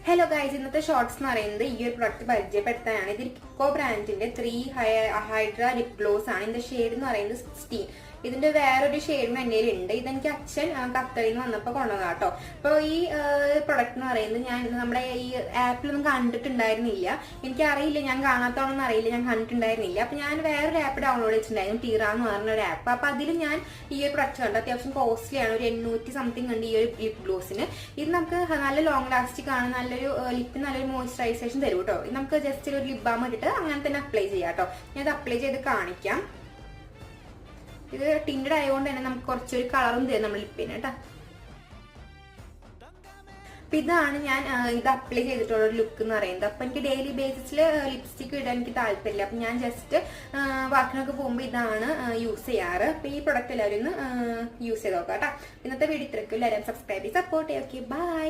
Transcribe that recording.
Hello guys, ഇന്നത്തെ shorts എന്ന് പറയുന്നത് ഈ ഒരു പ്രൊഡക്റ്റ് പരിചയപ്പെടുത്താനാണ്. ഇത് ഇക്കോ ബ്രാൻഡിന്റെ 3 ഹൈഡ്ര ലിപ് ഗ്ലോസ് ആണ്. ഇതിന്റെ ഷെയ്ഡ് എന്ന് പറയുന്നത് 16. ഇതിന്റെ വേറൊരു ഷെയ്ഡും എൻ്റെ ഉണ്ട്. ഇതെനിക്ക് അച്ഛൻ ഖത്തറിൽ നിന്ന് വന്നപ്പോൾ കൊണ്ടുവന്ന കേട്ടോ. അപ്പോൾ ഈ പ്രൊഡക്റ്റ് എന്ന് പറയുന്നത് ഞാൻ നമ്മുടെ ഈ ആപ്പിലൊന്നും കണ്ടിട്ടുണ്ടായിരുന്നില്ല. എനിക്കറിയില്ല, ഞാൻ കാണാത്തോണെന്ന് അറിയില്ല, ഞാൻ കണ്ടിട്ടുണ്ടായിരുന്നില്ല. അപ്പൊ ഞാൻ വേറൊരു ആപ്പ് ഡൗൺലോഡ് ചെയ്തിട്ടുണ്ടായിരുന്നു, ടീറ എന്ന് പറഞ്ഞ ഒരു ആപ്പ്. അപ്പൊ അതിൽ ഞാൻ ഈ ഒരു പ്രൊഡക്റ്റ് കണ്ടു. അത്യാവശ്യം കോസ്റ്റ്ലിയാണ്, ഒരു 800 സംതിങ് ഉണ്ട് ഈ ഒരു ലിപ് ഗ്ലോസിന്. ഇത് നമുക്ക് നല്ല ലോങ് ലാസ്റ്റിക് ആണ്, നല്ലൊരു ലിപ്പിന് നല്ലൊരു മോയ്സ്ചറൈസേഷൻ തരും കേട്ടോ. ഇത് നമുക്ക് ജസ്റ്റ് ഒരു ലിപ് ബാം ഇട്ടിട്ട് അങ്ങനെ തന്നെ അപ്ലൈ ചെയ്യാം കേട്ടോ. ഞാൻ ഇത് അപ്ലൈ ചെയ്ത് കാണിക്കാം. ഇത് ടിൻഡഡ് ആയതുകൊണ്ട് തന്നെ നമുക്ക് കുറച്ചൊരു കളറും തരും നമ്മുടെ ലിപ്പിന് കേട്ടോ. അപ്പൊ ഇതാണ് ഞാൻ ഇത് അപ്ലൈ ചെയ്തിട്ടുള്ള ഒരു ലുക്ക് എന്ന് പറയുന്നത്. അപ്പൊ എനിക്ക് ഡെയിലി ബേസിസിൽ ലിപ്സ്റ്റിക് ഇടാൻ എനിക്ക് താല്പര്യമില്ല. അപ്പൊ ഞാൻ ജസ്റ്റ് വാക്കിനൊക്കെ പോകുമ്പോൾ ഇതാണ് യൂസ് ചെയ്യാറ്. അപ്പൊ ഈ പ്രൊഡക്റ്റ് എല്ലാവരും ഒന്ന് യൂസ് ചെയ്ത് നോക്കാം കേട്ടോ. ഇന്നത്തെ വീഡിയോ ഇത്രയ്ക്കും. എല്ലാവരും സബ്സ്ക്രൈബ് ചെയ്ത് സപ്പോർട്ട് ചെയ്യാം. Okay, by.